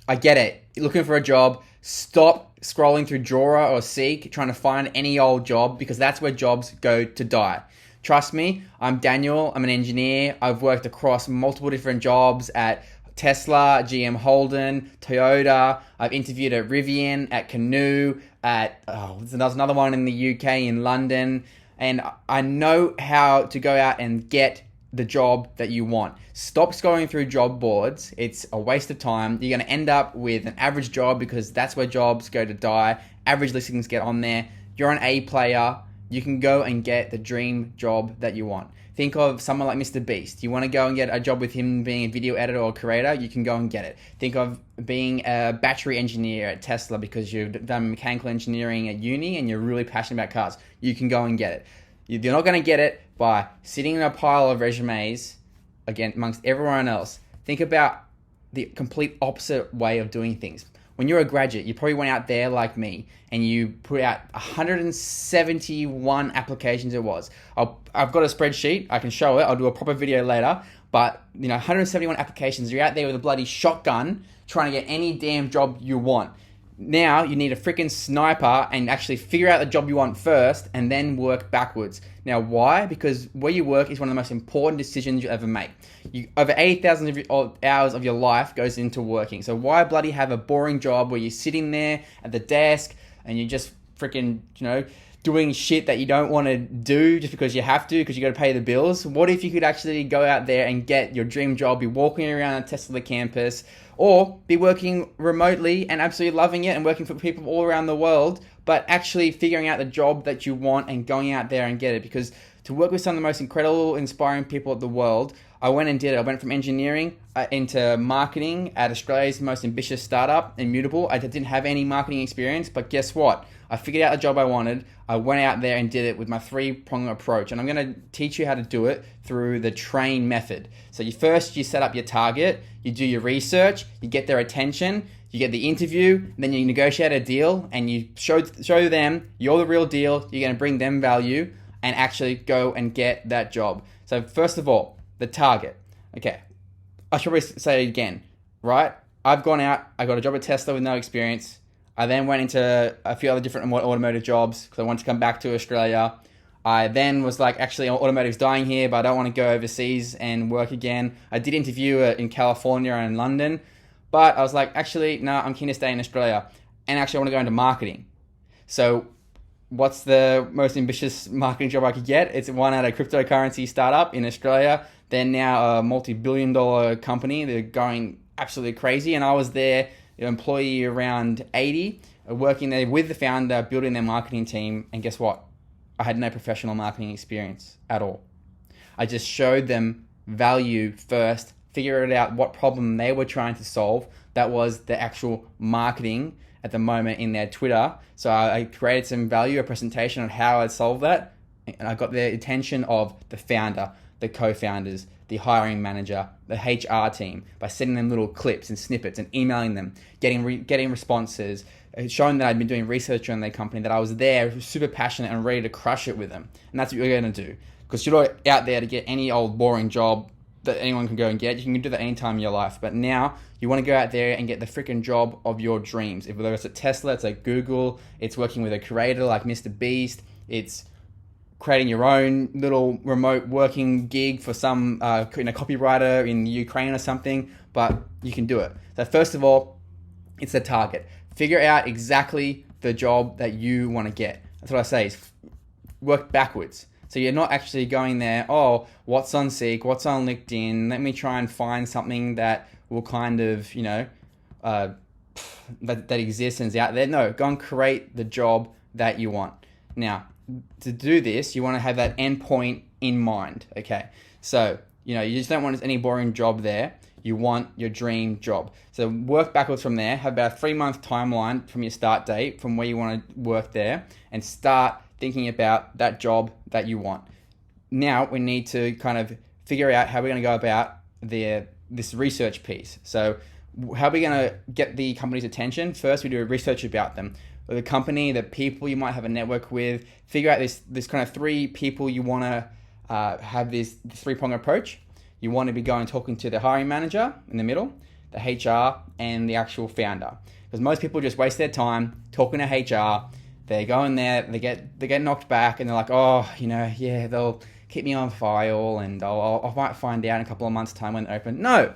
I get it. You're looking for a job. Stop scrolling through Jora or Seek trying to find any old job, because that's where jobs go to die. Trust me, I'm Daniel. I'm an engineer. I've worked across multiple different jobs at Tesla, GM Holden, Toyota. I've interviewed at Rivian, at Canoe, there's another one in the UK in London. And I know how to go out and get the job that you want. Stop scrolling through job boards. It's a waste of time. You're going to end up with an average job, because that's where jobs go to die. Average listings get on there. You're an A player. You can go and get the dream job that you want. Think of someone like Mr. Beast. You want to go and get a job with him being a video editor or creator, you can go and get it. Think of being a battery engineer at Tesla because you've done mechanical engineering at uni and you're really passionate about cars. You can go and get it. You're not going to get it by sitting in a pile of resumes again amongst everyone else. Think about the complete opposite way of doing things. When you're a graduate, you probably went out there like me and you put out 171 applications it was. I've got a spreadsheet, I can show it, I'll do a proper video later, but 171 applications, you're out there with a bloody shotgun trying to get any damn job you want. Now you need a freaking sniper and actually figure out the job you want first and then work backwards. Now why? Because where you work is one of the most important decisions you ever make. Over 80,000 hours of your life goes into working. So why bloody have a boring job where you're sitting there at the desk and you're just freaking, doing shit that you don't want to do just because you have to, because you got to pay the bills? What if you could actually go out there and get your dream job, be walking around a Tesla campus, or be working remotely and absolutely loving it and working for people all around the world, but actually figuring out the job that you want and going out there and get it? Because to work with some of the most incredible, inspiring people of the world, I went and did it. I went from engineering into marketing at Australia's most ambitious startup, Immutable. I didn't have any marketing experience, but guess what? I figured out the job I wanted. I went out there and did it with my three-pronged approach. And I'm going to teach you how to do it through the TRAIN method. So you set up your target, you do your research, you get their attention, you get the interview, then you negotiate a deal, and you show them you're the real deal, you're going to bring them value, and actually go and get that job. So first of all, the target. Okay, I should probably say it again, right? I've gone out, I got a job at Tesla with no experience. I then went into a few other different automotive jobs because I wanted to come back to Australia. I then was like, actually, automotive's dying here, but I don't want to go overseas and work again. I did interview in California and London, but I was like, actually, no, I'm keen to stay in Australia. And actually, I want to go into marketing. So what's the most ambitious marketing job I could get? It's one at a cryptocurrency startup in Australia. They're now a multi-billion-dollar company. They're going absolutely crazy. And I was there, employee around 80, working there with the founder, building their marketing team. And guess what? I had no professional marketing experience at all. I just showed them value first, figured out what problem they were trying to solve. That was the actual marketing at the moment in their Twitter. So I created some value, a presentation on how I'd solve that. And I got the attention of the founder, the co-founders, the hiring manager, the HR team, by sending them little clips and snippets and emailing them, getting responses, showing that I'd been doing research on their company, that I was there, super passionate and ready to crush it with them. And that's what you're going to do. Because you're not out there to get any old boring job that anyone can go and get. You can do that anytime in your life. But now you want to go out there and get the freaking job of your dreams. Whether it's at Tesla, it's at Google, it's working with a creator like Mr. Beast, it's creating your own little remote working gig for some copywriter in Ukraine or something, but you can do it. So first of all, it's the target. Figure out exactly the job that you want to get. That's what I say, is work backwards. So you're not actually going there, oh, what's on Seek, what's on LinkedIn, let me try and find something that will kind of, that exists and is out there. No, go and create the job that you want. Now, to do this, you want to have that endpoint in mind, okay? So, you just don't want any boring job there. You want your dream job. So work backwards from there. Have about a 3-month timeline from your start date, from where you want to work there, and start thinking about that job that you want. Now we need to kind of figure out how we're going to go about this research piece. So how are we going to get the company's attention? First, we do research about them. The company, the people you might have a network with. Figure out this kind of 3 people you want to have this 3-prong approach. You want to be talking to the hiring manager in the middle, the HR and the actual founder. Because most people just waste their time talking to HR. They go in there, they get knocked back, and they're like, oh, yeah, they'll keep me on file, and I might find out in a couple of months' time when they're open. No,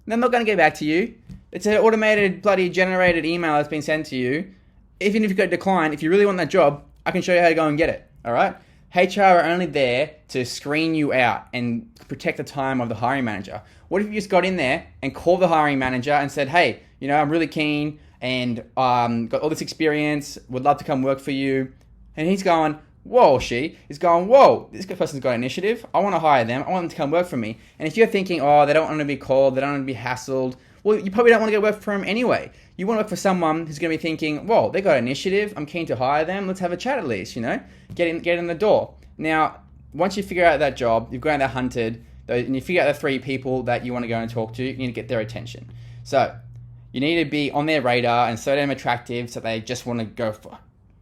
they're not going to get back to you. It's an automated, bloody generated email that's been sent to you. Even if you got declined, if you really want that job, I can show you how to go and get it. All right? HR are only there to screen you out and protect the time of the hiring manager. What if you just got in there and called the hiring manager and said, hey, I'm really keen and got all this experience, would love to come work for you. And he's going, whoa, he's going, whoa, this person's got initiative. I want to hire them. I want them to come work for me. And if you're thinking, oh, they don't want to be called, they don't want to be hassled, well, you probably don't want to go work for them anyway. You want to work for someone who's going to be thinking, whoa, they got initiative. I'm keen to hire them. Let's have a chat at least, get in the door. Now, once you figure out that job, you've gone out there hunted, and you figure out the 3 people that you want to go and talk to, you need to get their attention. So you need to be on their radar and so damn attractive so they just want to go for,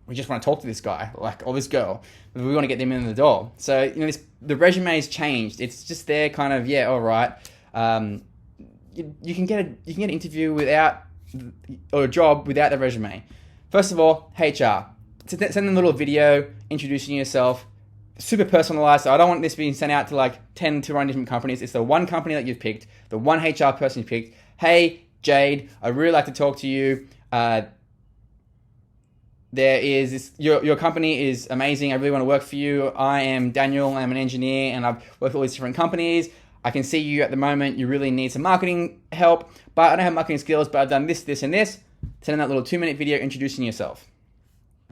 we just want to talk to this guy, or this girl. We want to get them in the door. So, the resume's changed. It's just there kind of, yeah, all right. You can get an interview without, or a job without the resume. First of all, HR. Send them a little video introducing yourself. Super personalized. So I don't want this being sent out to 10 to run different companies. It's the one company that you've picked, the one HR person you picked. Hey, Jade, I'd really like to talk to you. There is this, your company is amazing. I really want to work for you. I am Daniel. I'm an engineer and I've worked for all these different companies. I can see you at the moment. You really need some marketing help, but I don't have marketing skills, but I've done this, this, and this. Send in that little 2-minute video introducing yourself.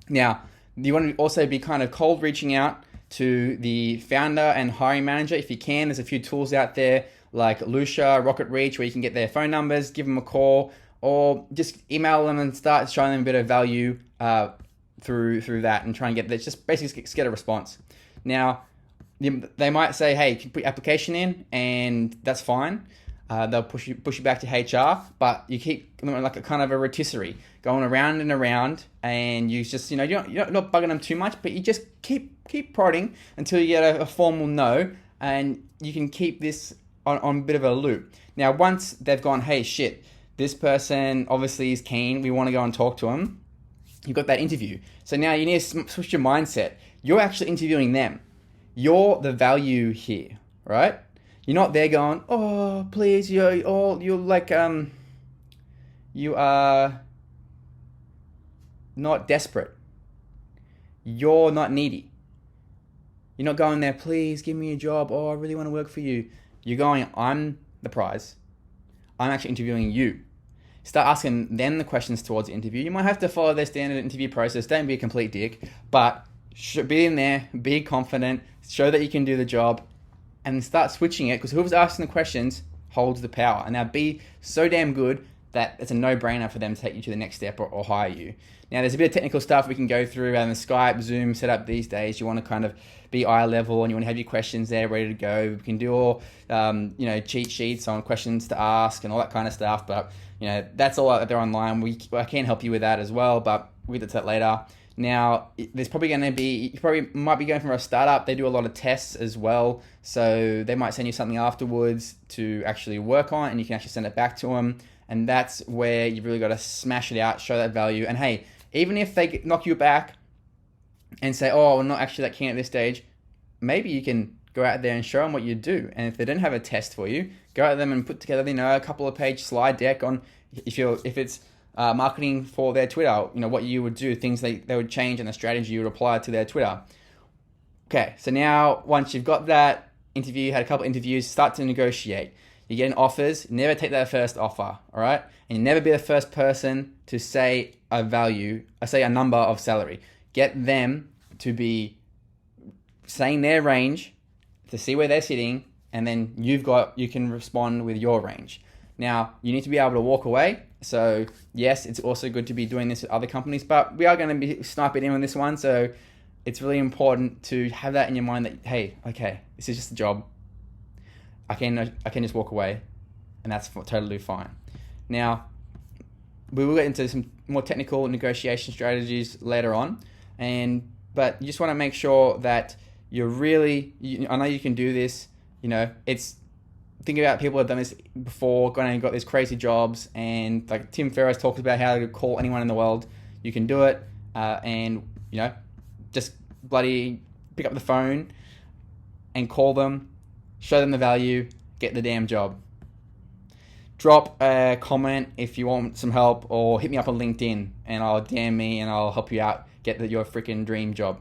Now, you want to also be kind of cold reaching out to the founder and hiring manager if you can. There's a few tools out there like Lucia, Rocket Reach, where you can get their phone numbers, give them a call, or just email them and start showing them a bit of value through that and try and just basically get a response. Now, they might say, hey, you can put your application in, and that's fine. They'll push you back to HR, but you keep like a kind of a rotisserie going around and around, and you just, you're not bugging them too much, but you just keep prodding until you get a formal no, and you can keep this on a bit of a loop. Now, once they've gone, hey, shit, this person obviously is keen, we want to go and talk to them, you've got that interview. So now you need to switch your mindset. You're actually interviewing them. You're the value here, right? You're not there going, oh, please, you are not desperate. You're not needy. You're not going there, please give me a job. Oh, I really want to work for you. You're going, I'm the prize. I'm actually interviewing you. Start asking them the questions towards the interview. You might have to follow their standard interview process. Don't be a complete dick, but be in there, be confident, show that you can do the job, and start switching it, because whoever's asking the questions holds the power. And now be so damn good that it's a no-brainer for them to take you to the next step or hire you. Now, there's a bit of technical stuff we can go through around the Skype, Zoom setup these days. You want to kind of be eye level and you want to have your questions there ready to go. We can do all, cheat sheets on questions to ask and all that kind of stuff. But, that's all out there online. I can help you with that as well, but we'll get to that later. Now, there's probably going to be, you probably might be going from a startup. They do a lot of tests as well. So they might send you something afterwards to actually work on, and you can actually send it back to them. And that's where you've really got to smash it out, show that value. And hey, even if they knock you back and say, oh, we're not actually that keen at this stage, maybe you can go out there and show them what you do. And if they don't have a test for you, go out them and put together, a couple of page slide deck on if it's marketing for their Twitter, what you would do, things they would change, and the strategy you would apply to their Twitter. Okay, so now once you've got that interview, had a couple interviews, start to negotiate. You get offers, never take that first offer, all right? And you never be the first person to say a number of salary. Get them to be saying their range to see where they're sitting, and then you can respond with your range. Now, you need to be able to walk away. So yes, it's also good to be doing this with other companies, but we are going to be sniping in on this one. So it's really important to have that in your mind that, hey, okay, this is just a job. I can just walk away, and that's totally fine. Now, we will get into some more technical negotiation strategies later on, but you just want to make sure that you're really, I know you can do this, think about people who have done this before, gone and got these crazy jobs, and like Tim Ferriss talks about how to call anyone in the world. You can do it, and just bloody pick up the phone and call them, show them the value, get the damn job. Drop a comment if you want some help, or hit me up on LinkedIn and I'll DM me and I'll help you out get your freaking dream job.